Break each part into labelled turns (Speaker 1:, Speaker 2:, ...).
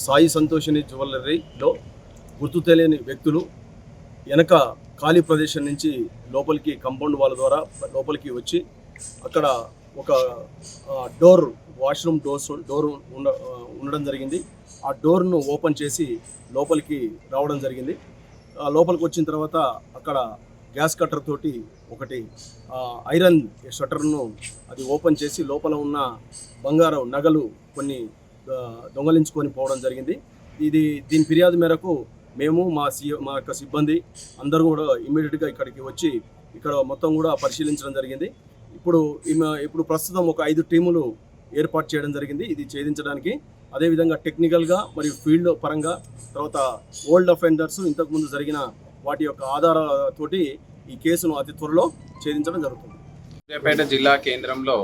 Speaker 1: సాయి సంతోషిని జ్యువెలరీలో గుర్తు తెలియని వ్యక్తులు వెనక ఖాళీ ప్రదేశం నుంచి లోపలికి కాంపౌండ్ వాళ్ళ ద్వారా లోపలికి వచ్చి అక్కడ ఒక డోర్ వాష్రూమ్ డోర్ ఉండడం జరిగింది. ఆ డోర్ను ఓపెన్ చేసి లోపలికి రావడం జరిగింది. లోపలికి వచ్చిన తర్వాత అక్కడ గ్యాస్ కట్టర్ తోటి ఒకటి ఐరన్ షట్టర్ను అది ఓపెన్ చేసి లోపల ఉన్న బంగారం నగలు కొన్ని దొంగలించుకొని పోవడం జరిగింది. దీని ఫిర్యాదు మేరకు మేము మా యొక్క సిబ్బంది అందరూ కూడా ఇమ్మీడియట్గా ఇక్కడికి వచ్చి ఇక్కడ మొత్తం కూడా పరిశీలించడం జరిగింది. ఇప్పుడు ప్రస్తుతం ఒక 5 టీములు ఏర్పాటు చేయడం జరిగింది ఇది ఛేదించడానికి. అదేవిధంగా టెక్నికల్గా మరియు ఫీల్డ్ పరంగా తర్వాత ఓల్డ్ అఫెండర్స్ ఇంతకుముందు జరిగిన వాటి యొక్క ఆధారాలతోటి ఈ కేసును అతి త్వరలో ఛేదించడం జరుగుతుంది.
Speaker 2: సూర్యాపేట జిల్లా కేంద్రంలో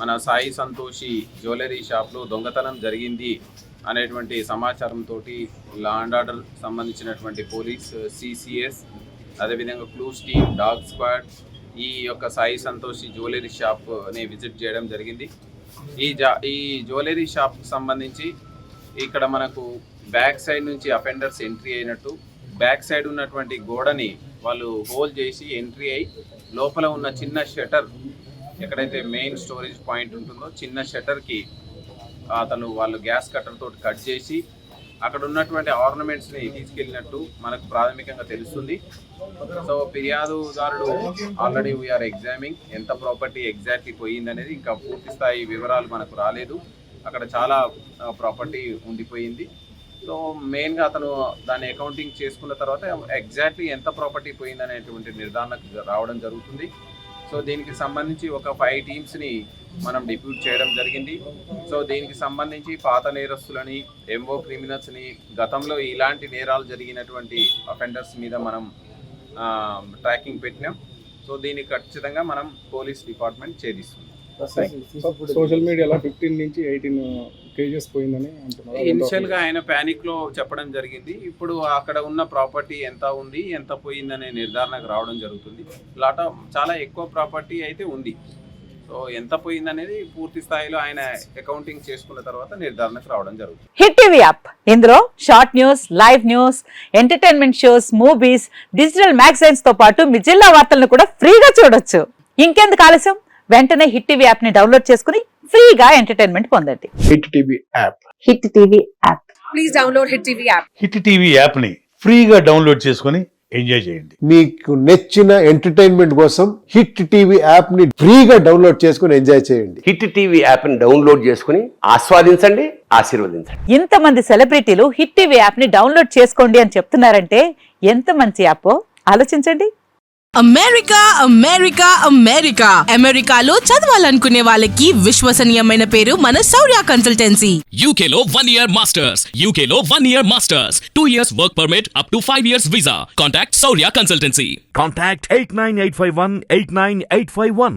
Speaker 2: మన సాయి సంతోషి జ్యువెలరీ షాప్లో దొంగతనం జరిగింది అనేటువంటి సమాచారంతో లా అండ్ ఆర్డర్ సంబంధించినటువంటి పోలీస్, సిసిఎస్, అదేవిధంగా క్లూస్ టీమ్, డాగ్ స్క్వాడ్ ఈ యొక్క సాయి సంతోషి జ్యువెలరీ షాప్ని విజిట్ చేయడం జరిగింది. ఈ జ్యువెలరీ షాప్కి సంబంధించి ఇక్కడ మనకు బ్యాక్ సైడ్ నుంచి అఫెండర్స్ ఎంట్రీ అయినట్టు, బ్యాక్ సైడ్ ఉన్నటువంటి గోడని వాళ్ళు హోల్ చేసి ఎంట్రీ అయ్యి లోపల ఉన్న చిన్న షట్టర్ ఎక్కడైతే మెయిన్ స్టోరేజ్ పాయింట్ ఉంటుందో చిన్న షట్టర్కి వాళ్ళు గ్యాస్ కట్టర్ తోటి కట్ చేసి అక్కడ ఉన్నటువంటి ఆర్నమెంట్స్ని తీసుకెళ్ళినట్టు మనకు ప్రాథమికంగా తెలుస్తుంది. సో ఫిర్యాదుదారుడు ఆల్రెడీ వీఆర్ ఎగ్జామింగ్ ఎంత ప్రాపర్టీ ఎగ్జాక్ట్లీ పోయిందనేది ఇంకా పూర్తి స్థాయి వివరాలు మనకు రాలేదు. అక్కడ చాలా ప్రాపర్టీ ఉండిపోయింది. సో మెయిన్గా అతను దాన్ని అకౌంటింగ్ చేసుకున్న తర్వాత ఎగ్జాక్ట్లీ ఎంత ప్రాపర్టీ పోయిందనేటువంటి నిర్ధారణకు రావడం జరుగుతుంది. సో దీనికి సంబంధించి ఒక 5 టీమ్స్ని మనం డిప్యూట్ చేయడం జరిగింది. సో దీనికి సంబంధించి పాత నేరస్తులని, ఎంఓ క్రిమినల్స్ని, గతంలో ఇలాంటి నేరాలు జరిగినటువంటి అఫెండర్స్ మీద మనం ట్రాకింగ్ పెట్టినాం. సో దీనికి ఖచ్చితంగా మనం పోలీస్ డిపార్ట్మెంట్ ఛేదిస్తుంది.
Speaker 3: సోషల్ మీడియాలో 15 నుంచి 18 కేజెస్ పోయిందని అంటున్నారు.
Speaker 2: ఇనిషియల్గా ఆయన ప్యానిక్లో చెప్పడం జరిగింది. ఇప్పుడు అక్కడ ఉన్న ప్రాపర్టీ ఎంత ఉంది, ఎంత పోయిందనే నిర్ధారణకు రావడం జరుగుతుంది. చాలా ఎక్కువ ప్రాపర్టీ అయితే ఉంది. సో ఎంత పోయిందనేది పూర్తి స్థాయిలో ఆయన అకౌంటింగ్ చేసుకున్న తర్వాత నిర్ధారణకు రావడం జరుగుతుంది.
Speaker 4: హిట్ టీవీ యాప్ ఇందులో short news, live news, entertainment shows, movies, digital magazines తో పాటు మీ జిల్లా వార్తలను కూడా ఫ్రీగా చూడొచ్చు. ఇంకెందుకు ఆలస్యం, వెంటనే హిట్ టీవీ యాప్ ని డౌన్లోడ్ చేసుకుని ఫ్రీగా ఎంటర్టైన్మెంట్ పొందండి.
Speaker 3: Hit TV app.
Speaker 4: Hit TV app.
Speaker 5: Please download hit TV app.
Speaker 6: Hit TV app ని ఫ్రీగా డౌన్లోడ్ చేసుకుని ఎంజాయ్ చేయండి.
Speaker 7: మీకు నచ్చిన ఎంటర్టైన్మెంట్ కోసం హిట్ టీవీ యాప్ ని ఫ్రీగా డౌన్లోడ్ చేసుకుని ఎంజాయ్ చేయండి.
Speaker 8: హిట్ టీవీ యాప్ ని డౌన్లోడ్ చేసుకుని ఆస్వాదించండి, ఆశీర్వదించండి.
Speaker 4: ఇంతమంది సెలబ్రిటీలు హిట్ టీవీ యాప్ ని డౌన్లోడ్ చేసుకోండి అని చెప్తున్నారంటే ఎంత మంచి యాప్ ఆలోచించండి.
Speaker 5: అమెరికా అమెరికా అమెరికా అమెరికాలో చదవాలనుకునే వాళ్ళకి విశ్వసనీయమైన పేరు మన శౌర్య కన్సల్టెన్సీ.
Speaker 9: UK లో 1 year masters, UK లో 1 year masters, 2 years work permit up to 5 years visa. Contact Shaurya Consultancy.
Speaker 10: Contact 89851 89851.